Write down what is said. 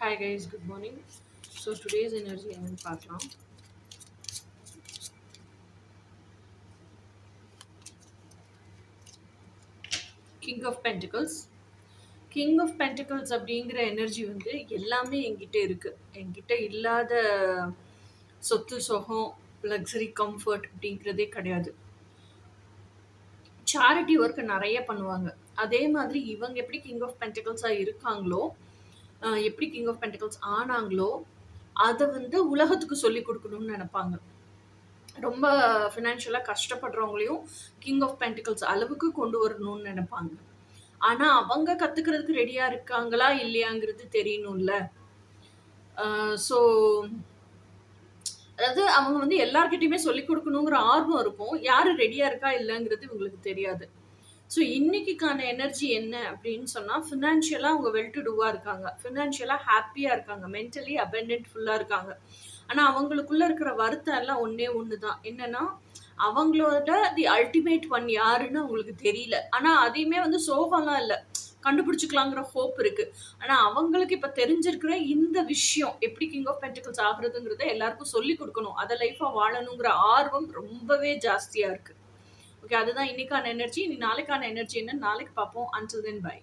Hi guys, good morning. So today's energy என்னன்னு பார்க்கலாம். King of pentacles. King of pentacles அப்படிங்கிற energy வந்து எல்லாமே என்கிட்ட இருக்கு. என்கிட்ட இல்லாத சொத்து சுகம், லக்ஸரி, கம்ஃபர்ட் அப்படிங்கிறதே கிடையாது. சேரிட்டி ஒர்க் நிறைய பண்ணுவாங்க. அதே மாதிரி இவங்க எப்படி கிங் ஆஃப் பென்டிகல்ஸாக இருக்காங்களோ, எப்படி கிங் ஆஃப் பென்டிகல்ஸ் ஆனாங்களோ, அதை வந்து உலகத்துக்கு சொல்லி கொடுக்கணும்னு நினைப்பாங்க. ரொம்ப ஃபினான்ஷியலாக கஷ்டப்படுறவங்களையும் கிங் ஆஃப் பென்டிகல்ஸ் அளவுக்கு கொண்டு வரணும்னு நினைப்பாங்க. ஆனால் அவங்க கற்றுக்கிறதுக்கு ரெடியாக இருக்காங்களா இல்லையாங்கிறது தெரியணும்ல. ஸோ அதாவது அவங்க வந்து எல்லார்கிட்டையுமே சொல்லிக் கொடுக்கணுங்கிற ஆர்வம் இருக்கும். யார் ரெடியாக இருக்கா இல்லைங்கிறது இவங்களுக்கு தெரியாது. ஸோ இன்னைக்கான எனர்ஜி என்ன அப்படின்னு சொன்னால், ஃபினான்ஷியலாக அவங்க வெல் டு டூவாக இருக்காங்க, ஃபினான்ஷியலாக ஹாப்பியாக இருக்காங்க, மென்டலி அபெண்டன்ட் ஃபுல்லாக இருக்காங்க. ஆனால் அவங்களுக்குள்ள இருக்கிற வருத்தம் எல்லாம் ஒன்று தான். என்னன்னா, அவங்களோட தி அல்டிமேட் ஒன் யாருன்னு அவங்களுக்கு தெரியல. ஆனால் அதையுமே வந்து சோகம்லாம் இல்லை, கண்டுபிடிச்சிக்கலாங்கிற ஹோப் இருக்கு. ஆனால் அவங்களுக்கு இப்போ தெரிஞ்சிருக்கிற இந்த விஷயம் எப்படி கிங் ஆஃப் பென்டிகல்ஸ் ஆகுறதுங்கிறத எல்லாருக்கும் சொல்லி கொடுக்கணும், அதை லைஃபாக வாழணுங்கிற ஆர்வம் ரொம்பவே ஜாஸ்தியாக இருக்கு. ஓகே, அதுதான் இன்னைக்கான எனர்ஜி. இனி நாளைக்கான எனர்ஜி என்னன்னு நாளைக்கு பார்ப்போம். Until then by.